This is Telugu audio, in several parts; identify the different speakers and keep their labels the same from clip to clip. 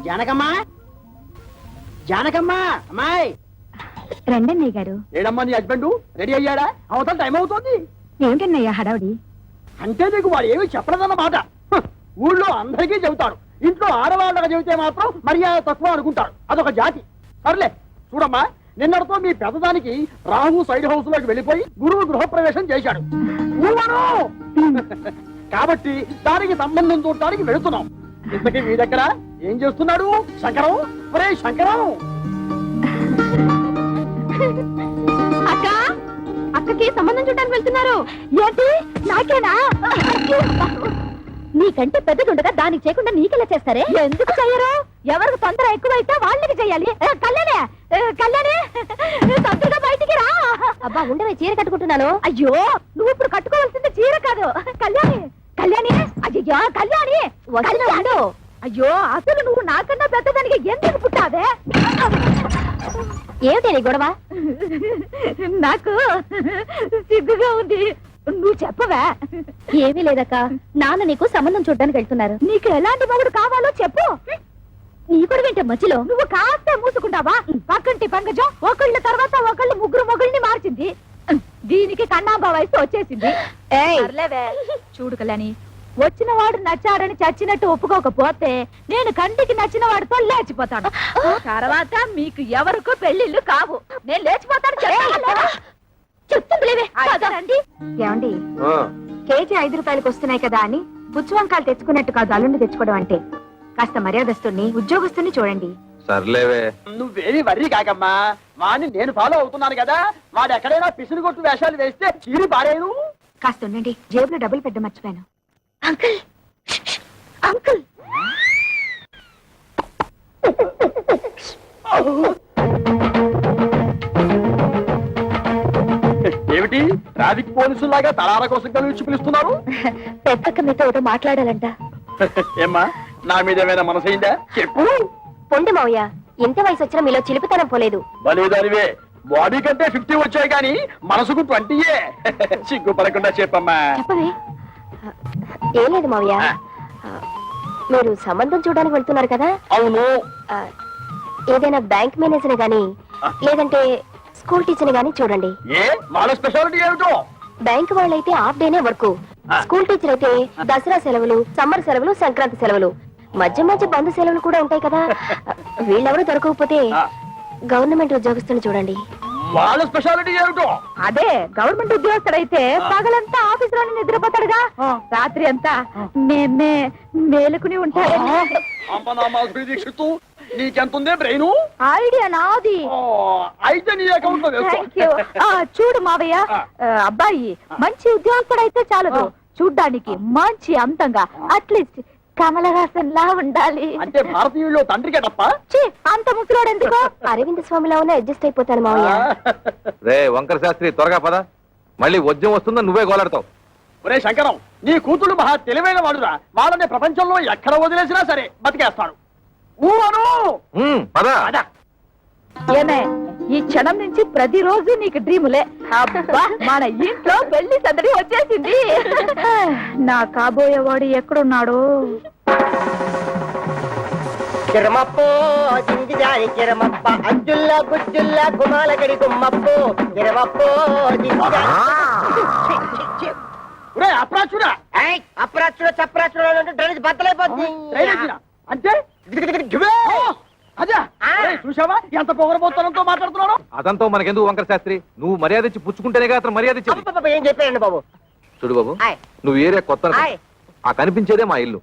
Speaker 1: జానకమ్మా, జానకమ్మా, అమ్మాయి
Speaker 2: రండన్నయ్య గారు.
Speaker 1: ఏడమ్మా నీ హస్బెండ్ రెడీ అయ్యాడా? అవతల టైం అవుతుంది.
Speaker 2: ఏమిటన్నయ్య హడావుడి?
Speaker 1: అంటే నీకు వాడు ఏమి చెప్పలేదన్నమాట. ఊళ్ళో అందరికీ చెబుతారు, ఇంట్లో ఆడవాళ్ళగా చెబితే మాత్రం మర్యాద తక్కువ అనుకుంటారు. అదొక జాతి. సర్లే చూడమ్మా, నిన్నటితో మీ పెద్దదానికి రాహు సైడ్ హౌస్ లోకి వెళ్ళిపోయి గురువు గృహప్రవేశం చేశాడు. కాబట్టి దానికి సంబంధం చూడటానికి వెళుతున్నాం. ఇంతకీ మీ దగ్గర ఏం చేస్తున్నాడు శంకరం? ఒరే శంకరం!
Speaker 2: అక్క, అక్కకి సంబంధం చూడడానికి వెళ్తున్నారు. ఏంటి నాకేనా? నీకంటే పెద్దదుండగా దానికి చేయకుండా నీకెలా చేస్తారే? ఎందుకు చెయ్యరు? ఎవరికి తొందర ఎక్కువైతే వాళ్ళకి చెయ్యాలి. కళ్యాణే, కళ్యాణే తొందరగా బయటికి రా. అబ్బా ఉండవే, చీర కట్టుకుంటున్నాను. అయ్యో, నువ్వు ఇప్పుడు కట్టుకోవాల్సింది చీర కాదు. కళ్యాణి, కళ్యాణి, అయ్యో కళ్యాణి వస్తున్నాడు. అయ్యో, అసలు నువ్వు నాకన్నా పెద్దదానికి ఎందుకు పుట్టావే? ఏమిటి నీ గొడవ? నాకు సిగ్గుగా ఉంది. నువ్వు చెప్పవా? ఏమీ లేదక్క, నాన్న నీకు సంబంధం చూడడానికి వెళ్తున్నారు. నీకు ఎలాంటి మొగుడు కావాలో చెప్పు. నీ కూడా వింటే మధ్యలో నువ్వు కాస్త మూసుకుంటావా? పక్కంటి పంకజం ఒకళ్ళ తర్వాత ఒకళ్ళు ముగ్గురు మొగుల్ని మార్చింది. దీనికి కన్నాంబా వయసు వచ్చేసింది. చూడు కళ్యాణి, వచ్చిన వాడు నచ్చాడని చచ్చినట్టు ఒప్పుకోకపోతే నేను కంటికి నచ్చిన వాడితో లేచిపోతాను. తర్వాత మీకు ఎవరికో పెళ్లిళ్ళు కావు. నేను లేచిపోతాను. చెప్తుందిలేండి. ఏమండి, కేజీ 5 రూపాయలకు వస్తున్నాయి కదా అని పుచ్చు వంకాయలు తెచ్చుకున్నట్టు కాదు అల్లుండి తెచ్చుకోవడం అంటే. కాస్త మర్యాదస్తుని ఉద్యోగస్తుని చూడండి.
Speaker 3: సర్లేవే,
Speaker 1: నువ్వేమి వర్రీ కాకమ్మా. వాడిని నేను ఫాలో అవుతున్నాను కదా. వాడు ఎక్కడైనా పిసిని కొట్టు వేషాలు వేస్తే చీరి పారేను.
Speaker 2: కాస్త ఉండండి, జేబులో డబ్బులు పెద్ద మర్చిపోయాను. Uncle, uncle.
Speaker 1: ఏమిటి ట్రాఫిక్ పోలీసులాగా తలార కోసం కలిసి పిలుస్తున్నారు?
Speaker 2: పెద్దక్క మీతో ఒకటి మాట్లాడాలంట.
Speaker 1: ఏమ్మా, నా మీద ఏమైనా మనసైందా? చెప్పు.
Speaker 2: పొండి మావయ్య, ఎంత వయసు వచ్చినా మీలో చిలిపితనం పోలేదు.
Speaker 1: బలేదానివే, బాడీ కంటే 50 వచ్చాయి కానీ మనసుకు 20. సిగ్గుపడకుండా చెప్పమ్మా.
Speaker 2: చెప్పవే. ఏం లేదు మావయ్య, మీరు సంబంధం చూడడానికి వెళ్తున్నారు కదా?
Speaker 1: అవును.
Speaker 2: ఏదైనా బ్యాంక్ మేనేజర్ గాని లేదంటే స్కూల్ టీచర్ గాని చూడండి.
Speaker 1: ఏ వాళ్ళ స్పెషాలిటీ ఏమిటో?
Speaker 2: బ్యాంక్ వాళ్ళైతే హాఫ్ డేనే వర్క్, స్కూల్ టీచర్ అయితే దసరా సెలవులు, సమ్మర్ సెలవులు, సంక్రాంతి సెలవులు, మధ్య మధ్య బంధు సెలవులు కూడా ఉంటాయి కదా. వీళ్ళెవరూ దొరకకపోతే గవర్నమెంట్ ఉద్యోగస్తులు చూడండి.
Speaker 1: వాళ్ళ స్పెషాలిటీ ఏమిటో?
Speaker 2: అదే, గవర్నమెంట్ ఉద్యోగస్తుడైతే పగలంతా ఆఫీస్ లోనే నిద్రపోతాడుగా, రాత్రి అంతా మేలుకుని ఉంటాడు.
Speaker 1: నీకెంతుందే బ్రెయిన్?
Speaker 2: ఐడియా నాది.
Speaker 1: అయితే నీ అకౌంట్ లో
Speaker 2: చూడు మావయ్య, అబ్బాయి మంచి ఉద్యోగస్తుడైతే చాలదు, చూడ్డానికి మంచి అంతంగా అట్లీస్ట్ కమలహాసన్ లా ఉండాలి.
Speaker 1: అంటే భారతీయుల్లో తండ్రికే తప్ప
Speaker 2: అంత ముసలోడు ఎందుకు? అరవింద్ స్వామిలా ఉన్న అడ్జస్ట్ అయిపోతాను మావయ్య.
Speaker 3: రే వంకర శాస్త్రి, త్వరగా పద, మళ్ళీ వద్యం వస్తుందో నువ్వే గోలాడతావు.
Speaker 1: ఒరే శంకరం, నీ కూతురు మహా తెలివైన వాడురా. వాళ్ళని ప్రపంచంలో ఎక్కడ వదిలేసినా సరే బతికేస్తాడు.
Speaker 2: ఏమే, ఈ క్షణం నుంచి ప్రతిరోజు నీకు డ్రీములే. అబ్బా, మన ఇంట్లో పెళ్లి సందడి వచ్చేసింది. నా కాబోయేవాడు ఎక్కడున్నాడు?
Speaker 4: చిరమప్పో జింగిజారి చిరమప్ప అజ్జుల్లా గుజ్జుల్లా గుమాలగడి గుమ్మప్పో చిరమప్పో
Speaker 1: అప్రాచుడా
Speaker 4: అప్రాచుడు చప్రాచుడు డ్రైనేజ్ బద్దలైపోతుంది.
Speaker 1: అంటే అదే చూసావా ఎంత పొగరబోతనంతో మాట్లాడుతున్నాడు?
Speaker 3: అదంతా మనకెందుకు వంకర శాస్త్రి, నువ్వు మర్యాద ఇచ్చి పుచ్చుకుంటేనే అతను మర్యాద ఇచ్చి.
Speaker 4: ఏం చెప్పారండి బాబు?
Speaker 3: చూడు బాబు, నువ్వు ఏరియా కొత్త, ఆ కనిపించేదే మా ఇల్లు.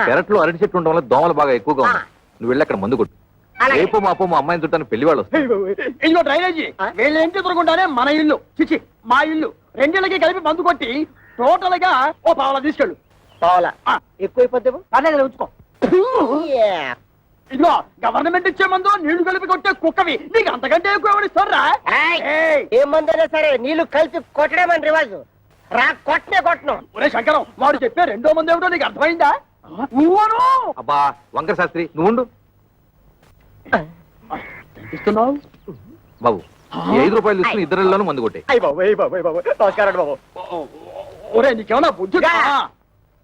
Speaker 3: పెరట్లో అరటి చెట్టు ఉండడం వల్ల దోమలు బాగా ఎక్కువగా ఉన్నాయి. నువ్వు వెళ్ళి అక్కడ మందు కొట్టు. రేపు మాపో మా అమ్మాయిని చుట్టాను పెళ్లి వాళ్ళు వస్తారు.
Speaker 1: ఇల్లు డ్రైనేజీ వీళ్ళ ఇంటి ఎదురుకుండానే మన ఇల్లు, చిచి మా ఇల్లు. రెండిళ్ళకి కలిపి మందు కొట్టి టోటల్ గా ఓ పావలా తీసుకెళ్ళు.
Speaker 4: పావలా ఎక్కువైపోద్ది,
Speaker 1: పర్లేదు ఉంచుకో. ఇదిగో గవర్నమెంట్ ఇచ్చే మందు నీళ్లు కలిపి కొట్టే కుక్కవి నీకు అంతకంటే ఎక్కువ ఎవరిస్తారా?
Speaker 4: ఏ మందైనా సరే నీళ్లు కలిపి కొట్టడమని రివాజు. రా కొట్టనే కొట్టను.
Speaker 1: ఒరే శంకరం, వాడు చెప్పే రెండో మంది ఏమిటో నీకు అర్థమైందా?
Speaker 3: అబ్బా వంకర శాస్త్రి, నువ్వు ఉండు బాబు. 5 రూపాయలు తీసుకుని ఇద్దరిలోనూ మందు కొట్టే.
Speaker 1: నమస్కారం బాబు. ఒరే నీకేమన్నా బుద్ధి?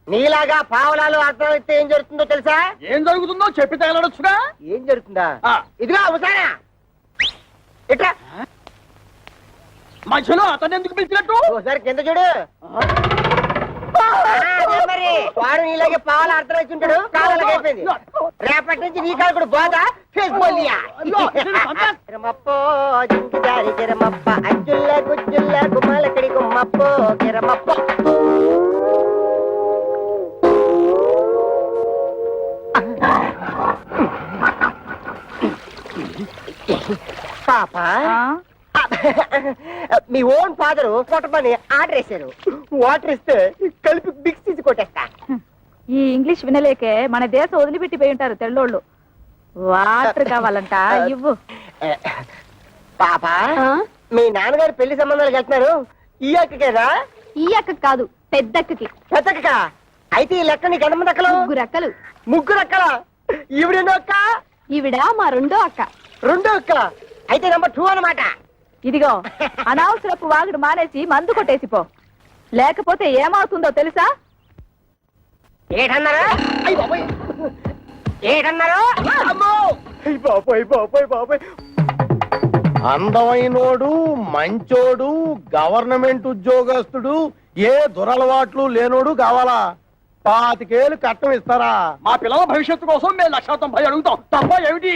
Speaker 4: నీలాగా పావలాలు అర్థం అయితే ఏం జరుగుతుందో తెలుసా?
Speaker 1: ఏం జరుగుతుందో చెప్పి తగలడొచ్చుగా.
Speaker 4: ఏం జరుగుతుందా?
Speaker 1: ఆ.
Speaker 4: ఇదిగా అవసానా ఇట్లా
Speaker 1: మధ్యలో అతను ఎందుకు పిలిచినట్టు?
Speaker 4: ఒకసారి కింద చూడు. అదే మరి వాడు నీలాగే పావాల అర్థం వచ్చి ఉంటాడు. కావాలకి అయిపోయింది. రేపటి నుంచి నీ కాలు కూడా బాగా ఫేస్ బోలియా. గిరమప్పో జింకిదారి గిరమప్ప అజ్జుల్ల గుజ్జుల్ల గుమ్మలకడి గుమ్మప్పో గిరమప్పో. పాప మీ ఓన్ ఫాదర్ కొట్టమని ఆర్డర్ వేశారు. వాటర్ ఇస్తే కలిపి మిక్స్ తీసి కొట్టేస్తా.
Speaker 2: ఈ ఇంగ్లీష్ వినలేకే మన దేశం వదిలిపెట్టిపోయి ఉంటారు తెల్లోళ్ళు. వాటర్ కావాలంట ఇవ్వు.
Speaker 4: పాప మీ నాన్నగారు పెళ్లి సంబంధాలకు వెళ్తున్నారు. ఈ అక్కకేనా?
Speaker 2: ఈ అక్క కాదు, పెద్దక్కకి.
Speaker 4: పెద్దక్క. అయితే ఈ లెక్క నీకు ఎంతమంది అక్కలు?
Speaker 2: ముగ్గురు అక్కలు.
Speaker 4: ముగ్గురు అక్కల. ఈవిడెన్నో అక్క?
Speaker 2: ఈవిడ మా రెండో అక్క.
Speaker 4: రెండో అక్క. అయితే నెంబర్ 2 అన్నమాట.
Speaker 2: ఇదిగో అనవసరపు వాగుడు మానేసి మందు కొట్టేసిపో, లేకపోతే ఏమవుతుందో తెలుసా?
Speaker 4: ఏటన్నారా? అయ్య బాబోయ్. ఏటన్నారా? అమ్మో! అయ్య బాబోయ్ బాబోయ్ బాబోయ్.
Speaker 5: అందమైనోడు, మంచోడు, గవర్నమెంట్ ఉద్యోగస్తుడు, ఏ దురలవాట్లు లేనోడు కావాలా? 25 ఏళ్ళు కట్టం ఇస్తారా?
Speaker 1: మా పిల్లల భవిష్యత్తు కోసం మేము 190 అడుగుతాం. తప్ప ఏమిటి?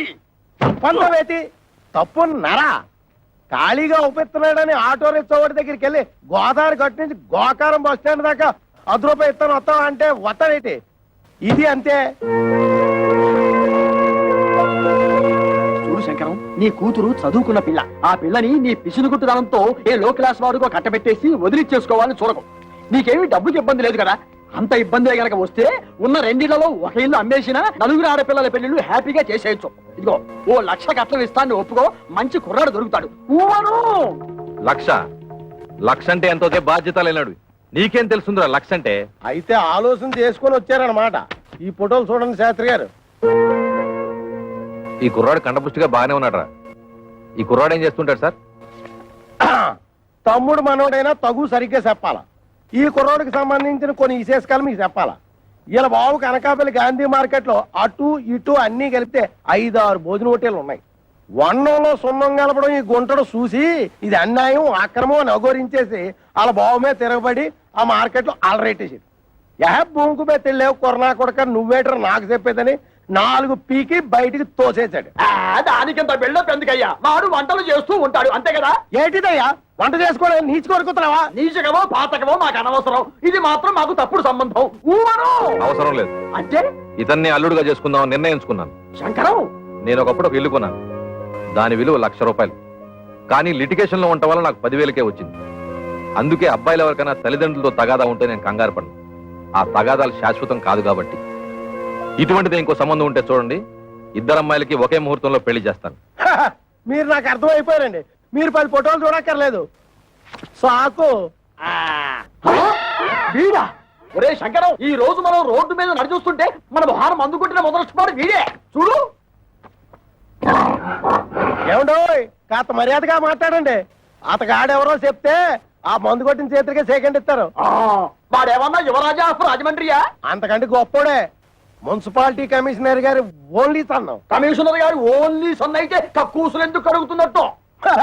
Speaker 5: తప్పంతవేతి తప్పున్నారా? ఖాళీగా ఉపయోగిస్తున్నాడని ఆటో రిక్షా వాడి దగ్గరికి వెళ్ళి గోదావరి గట్టు నుంచి గోకారం బస్ స్టాండ్ దాకా ₹10 ఇస్తాను వస్తావా అంటే వస్తాడేటి? ఇది అంతే.
Speaker 1: చూడు శంకరం, నీ కూతురు చదువుకున్న పిల్ల. ఆ పిల్లని నీ పిసినుగుట్టుదనంతో ఏ లో క్లాస్ వాడుకో కట్టబెట్టేసి వదిలిచ్చేసుకోవాలని చూడకు. నీకేమీ డబ్బుకి ఇబ్బంది లేదు కదా. అంత ఇబ్బంది గనక వస్తే ఉన్న 2 ఇళ్లలో ఒక ఇల్లు అమ్మేసినా 4 ఆడపిల్లల పెళ్లిళ్ళు హ్యాపీగా చేసేయచ్చు. ఇదిగో ఓ 1,00,000 కట్నం ఇస్తాను ఒప్పుకో, మంచి కుర్రాడు దొరుకుతాడు.
Speaker 3: లక్ష అంటే ఎంతో బాధ్యత లేనాడు. నీకేం తెలుసుందిరా లక్ష అంటే?
Speaker 5: అయితే ఆలోచన చేసుకొని వచ్చారనమాట. ఈ ఫోటోలు చూడండి శాస్త్రి గారు.
Speaker 3: ఈ కుర్రాడు కండపుష్టిగా బాగానే ఉన్నాడురా. ఈ కుర్రాడు ఏం చేస్తుంటాడు సార్?
Speaker 5: తమ్ముడు మనోడైనా తగు సరిగ్గా చెప్పాలా. ఈ కుర్రోడికి సంబంధించిన కొన్ని విశేషాలు మీకు చెప్పాలా. ఇలా బాబు కనకాపల్లి గాంధీ మార్కెట్ లో అటు ఇటు అన్ని కలిపితే 5-6 భోజన హోటేలు ఉన్నాయి. వన్నంలో సున్నం కలపడం ఈ గుంటడు చూసి ఇది అన్యాయం అక్రమం అని అఘోరించేసి వాళ్ళ బాబు మీద తిరగబడి ఆ మార్కెట్ లో అలరేటేసి భూమికి మీద తెలియవు కొరనా కొడక నువ్వేటర్ నాకు చెప్పేదని 4 పీకి బయటికి తోసేశాడు.
Speaker 1: దానికింత బిల్డప్ ఎందుకయ్యా? వాడు వంటలు చేస్తూ ఉంటాడు అంతే కదా.
Speaker 5: ఏంటిదయ్యా వంట చేసుకోవడం నీచు కొరుకుతున్నావా?
Speaker 1: నీచకమో పాతకమో మాకు అనవసరం. ఇది మాత్రం మాకు తప్పుడు సంబంధం.
Speaker 3: అవసరం లేదు.
Speaker 1: అంటే
Speaker 3: ఇతన్ని అల్లుడుగా చేసుకుందామని నిర్ణయించుకున్నాను.
Speaker 1: శంకరం,
Speaker 3: నేను ఒకప్పుడు ఒక ఇల్లు కొన్నాను. దాని విలువ ₹1,00,000. కానీ లిటిగేషన్ లో ఉండటం వల్ల నాకు 10,000కే వచ్చింది. అందుకే అబ్బాయిలు ఎవరికైనా తల్లిదండ్రులతో తగాదా ఉంటే నేను కంగారు పడను. ఆ తగాదాలు శాశ్వతం కాదు కాబట్టి. ఇటువంటిది ఇంకో సంబంధం ఉంటే చూడండి, 2 అమ్మాయిలకి ఒకే ముహూర్తంలో పెళ్లి చేస్తాను.
Speaker 5: మీరు నాకు అర్థమైపోయారండి. మీరు 10 ఫోటోలు చూడక్కర్లేదు. సాకు.
Speaker 1: వీడా? ఒరే శంకరం, ఈ రోజు మనం రోడ్డు మీద నడిచూస్తుంటే మన మొహారం అందుకుంటున్న మొదలొచ్చిపోడు వీడే. చూడు.
Speaker 5: ఏమండో కాస్త మర్యాదగా మాట్లాడండి. అతగాడెవరో చెప్తే ఆ మందు కొట్టిన చేతులకే సెకండ్ ఇస్తారు.
Speaker 1: వాడేమన్నా యువరాజా ఆఫ్ రాజమండ్రియా?
Speaker 5: అంతకంటే గొప్పోడే. మున్సిపాలిటీ కమిషనర్ గారి ఓన్లీ సన్నం.
Speaker 1: కమిషనర్ గారు ఓన్లీ సన్ అయితే కక్కూసులు ఎందుకు కడుగుతున్నట్టు?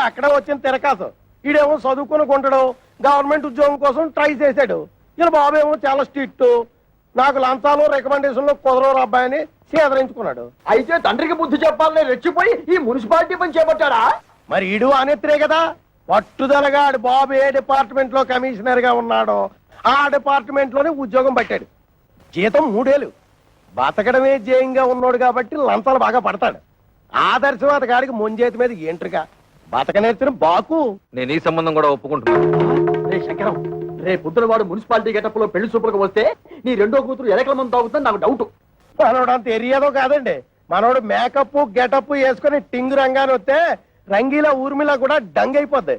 Speaker 5: అక్కడ వచ్చిన తిరకాసు. ఈడేమో చదువుకుని కొంటాడు, గవర్నమెంట్ ఉద్యోగం కోసం ట్రై చేశాడు. ఇలా బాబేమో చాలా స్ట్రిక్ట్, నాకు లంచాలు రికమెండేషన్లు కుదరవు అబ్బాయిని సేదరించుకున్నాడు.
Speaker 1: అయితే తండ్రికి బుద్ధి చెప్పాలని రెచ్చిపోయి ఈ మున్సిపాలిటీ పని చేపట్టాడా?
Speaker 5: మరి ఈడు అనేత్రే కదా పట్టుదలగా ఆడు బాబు ఏ డిపార్ట్మెంట్ లో కమిషనర్ గా ఉన్నాడో ఆ డిపార్ట్మెంట్ లోనే ఉద్యోగం పట్టాడు. జీతం 3 ఏళ్ళు. బతకడమే జయంగా ఉన్నాడు కాబట్టి లంచాలు బాగా పడతాడు. ఆదర్శవాద గాడికి ముంజేతి మీద ఏంట్రుగా బతక నేర్చిన బాకు.
Speaker 3: నేను ఈ సంబంధం కూడా ఒప్పుకుంటున్నాను.
Speaker 1: రే శంకరం, రే పొద్దున వాడు మున్సిపాలిటీ గెటప్ లో పెళ్లి చూపులకు వస్తే నీ రెండో కూతురు ఎలకల మంది తాగుతుందని నాకు డౌట్.
Speaker 5: మనోడు అంత ఎరియాదో కాదండి. మనోడు మేకప్ గెటప్ వేసుకుని టింగు రంగాన్ని వస్తే రంగీలా ఊర్మిలా కూడా డంగ్ అయిపోద్ది.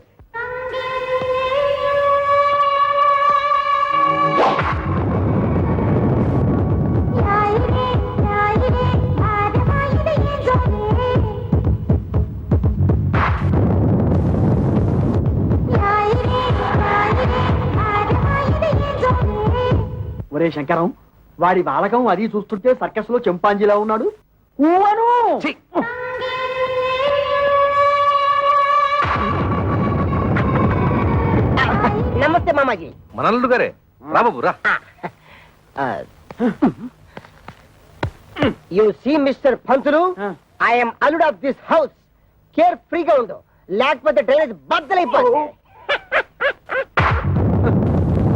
Speaker 1: ఒరే ఒరే శంకరం, వాడి బాలకం అది చూస్తుంటే సర్కస్ లో చెంపాంజీలా ఉన్నాడు. ఊవను
Speaker 3: ఛీ!
Speaker 4: నమస్తే మామాజీ.
Speaker 3: మనల్లుడు గారే, రా బాబు రా.
Speaker 4: You see mister Pantulu, I'm అల్లుడ్ ఆఫ్ దిస్ హౌస్. కేర్ ఫ్రీగా ఉండు, లేకపోతే డ్రైనేజ్ బద్దలైపోతుంది.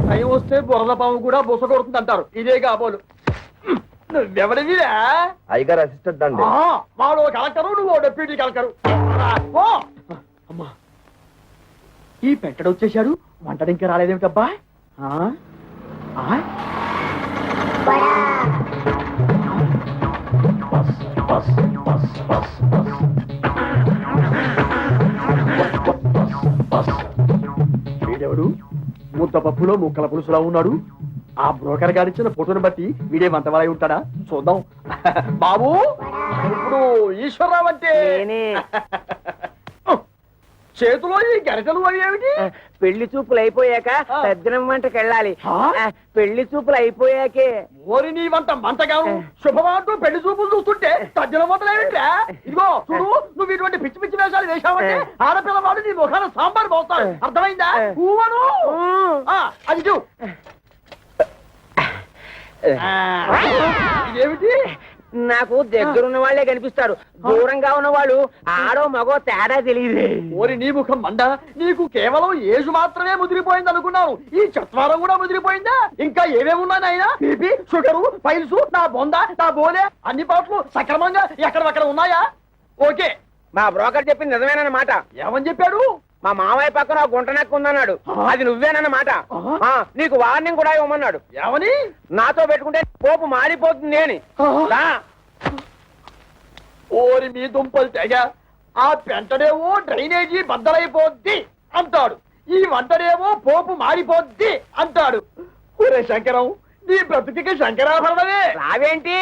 Speaker 1: టైం వస్తే బురద పాము కూడా బుస కొడుతుంది అంటారు. ఇదే కాబోలు. నువ్వెవరివిరా?
Speaker 3: అయ్యగారు అసిస్టెంట్ అండి.
Speaker 1: వాడు కలెక్టరు, నువ్వు డెప్యూటీ కలెక్టరు. అమ్మా, ఈ పెట్టడు వచ్చేసాడు. వంటడు ఇంకా రాలేదేమిటబ్బా? వీడెవడు? ముద్ద పప్పులో ముక్కల పులుసులా ఉన్నాడు. ఆ బ్రోకర్ గారిచ్చిన ఫోటోని బట్టి వీడే వంటవాలై ఉంటాడా? చూద్దాం. బాబు, ఇప్పుడు ఈశ్వరరావు అంటే చేతిలో ఈ గరిటలు అవి ఏమిటి?
Speaker 4: పెళ్లి చూపులు అయిపోయాక సజ్జనం వంటకి వెళ్ళాలి. పెళ్లి చూపులు అయిపోయాకే.
Speaker 1: ఓరి నీ వంట మంటగాను శుభమాంటూ పెళ్లి చూపులు చూస్తుంటే తజ్జల వంటలేమిట్రా? ఇదిగో చూడు, నువ్వు ఇటువంటి పిచ్చి పిచ్చి వేషాలు వేశావంటే ఆడపిల్లవాడు నీ ముఖాన సాంబార్ పోస్తాడు. అర్థమైందా? ఊవను అది చూ. ఇదేమిటి?
Speaker 4: నాకు దగ్గరున్న వాళ్ళే కనిపిస్తారు, దూరంగా ఉన్న వాళ్ళు ఆడో మగో తేడా తెలియదు.
Speaker 1: ఓరి నీ ముఖం మండ, నీకు కేవలం ఏజు మాత్రమే ముదిరిపోయింది అనుకున్నాను. ఈ చత్వారం కూడా ముదిరిపోయిందా? ఇంకా ఏమేమి ఉన్నాయి నాయనా? బీపీ, షుగరు, పైల్స్, నా బొంద, నా బోలే అన్ని పాటలు సక్రమంగా ఎక్కడక్కడ ఉన్నాయా? ఓకే.
Speaker 4: మా బ్రోకర్ చెప్పింది నిజమేనన్నమాట.
Speaker 1: ఏమని చెప్పాడు?
Speaker 4: మా మామయ్య పక్కన గుంట నక్కు ఉందన్నాడు. అది నువ్వేనన్నమాట. నీకు వార్నింగ్ కూడా ఇవ్వమన్నాడు.
Speaker 1: ఏమని?
Speaker 4: నాతో పెట్టుకుంటే పోపు మారిపోతుంది అని.
Speaker 1: ఓరి మీ దుంపలు తెగ, ఆ పెంటడేమో డ్రైనేజీ బద్దలైపోద్ది అంటాడు, ఈ వంటడేమో పోపు మారిపోద్ది అంటాడు. ఒరే శంకరం, నీ బ్రతుకి శంకరాభరణమే.
Speaker 4: రావేంటి?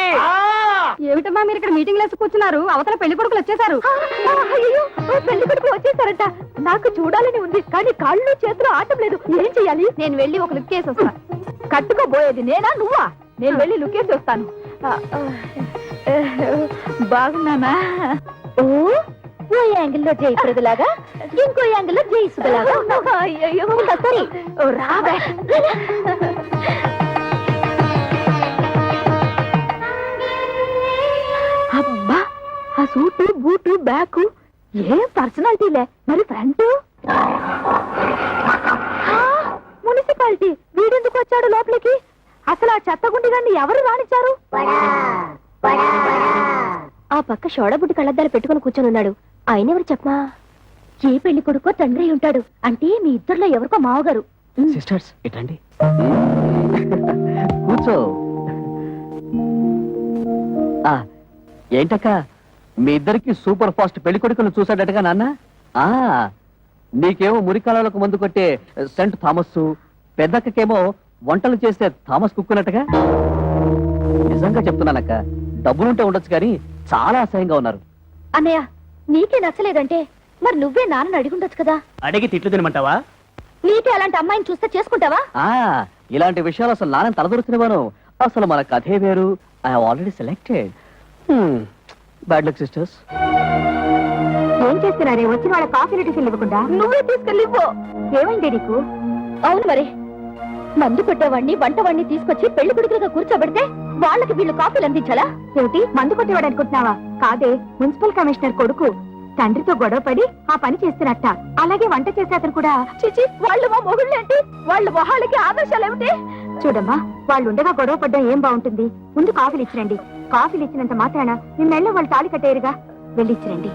Speaker 2: ఏమిటమ్మా మీరు ఇక్కడ మీటింగ్ లేసి కూర్చున్నారు? అవతల పెళ్లి కొడుకులు వచ్చేసారు. పెళ్లి కొడుకులు వచ్చేసారట. నాకు చూడాలని ఉంది, కానీ కాళ్ళు చేతులు ఆటం లేదు. ఏం చెయ్యాలి? నేను వెళ్ళి ఒక లుక్ వేసి వస్తాను. కట్టుకోబోయేది నేనా నువ్వా? నేను వెళ్ళి లుక్ వేసి వస్తాను. బాగున్నానా? ఓ యాంగిల్లో జయప్రదలాగా, ఇంకో యాంగిల్లో జయసుధలాగా. అయ్యో సరే, రాబే. అబ్బా, ఆ సూటు బూటు బ్యాగు ఏం పర్సనాలిటీలే. మరి ఫ్రంట్ మున్సిపాలిటీ. వీడెందుకు వచ్చాడు లోపలికి? అసలు ఆ చెత్తగుండి గారిని ఎవరు రానిచ్చారు? ఆ పక్క షోడబుడ్డి కళ్ళద్దాలు పెట్టుకుని కూర్చొని ఉన్నాడు. ఆయన ఎవరు చెప్పమా? ఏ పెళ్లి కొడుకో తండ్రి ఉంటాడు. అంటే మీ ఇద్దరులో ఎవరికో మావగారు.
Speaker 1: సిస్టర్స్ ఇటండి, కూర్చో. ఏంటక్క, మీ ఇద్దరికి సూపర్ ఫాస్ట్ పెళ్లి కొడుకును చూసాడటగా నాన్న? నీకేమో మురికాలకు మందు కొట్టే సెంట్ థామస్, పెద్దక్కకేమో వంటలు చేసే థామస్ కుక్కునట్టుగా. నిజంగా చెప్తున్నానక్క, డబ్బులుంటే ఉండొచ్చు కానీ చాలా అసహ్యంగా ఉన్నారు.
Speaker 2: అన్నయ్య, నీకే నచ్చలేదంటే మరి నువ్వే నాన్నని అడిగుండొచ్చు కదా.
Speaker 1: అడిగి తిట్లు తినమంటావా?
Speaker 2: నీకే అలాంటి అమ్మాయిని చూస్తే చేసుకుంటావా?
Speaker 1: ఇలాంటి విషయాలు అసలు నాన్న తలదొరుకునేవాను. అసలు మన కథే వేరు. I have already selected. Bad luck sisters.
Speaker 2: ఏం చేస్తున్నారే? వచ్చిన వాళ్ళ కాఫీ టిఫిన్ ఇవ్వకుండా నువ్వే తీసుకెళ్ళిపో. ఏమైంది నీకు? అవును మరి, మందు కొట్టేవాడిని వంటవాడిని తీసుకొచ్చి పెళ్లి కొడుకులుగా కూర్చోబెడితే వాళ్ళకి వీళ్ళు కాఫీలు అందించాలా? ఏమిటి, మందు కొట్టేవాడు అనుకుంటున్నావా? కాదే, మున్సిపల్ కమిషనర్ కొడుకు తండ్రితో గొడవపడి ఆ పని చేస్తున్నట్ట. అలాగే వంట చేసే అతను కూడా. చిచి, వాళ్ళు మా మొగుళ్ళేంటి? వాళ్ళ మొహాలకి ఆదర్శాలు ఏమిటి? చూడమ్మా, వాళ్ళు ఉండగా గొడవ పడ్డం ఏం బాగుంటుంది? ముందు కాఫీలు ఇచ్చిరండి. కాఫీలు ఇచ్చినంత మాత్రాన నిన్నెళ్ళ వాళ్ళు తాళి కట్టేరుగా. వెళ్ళిచ్చిరండి.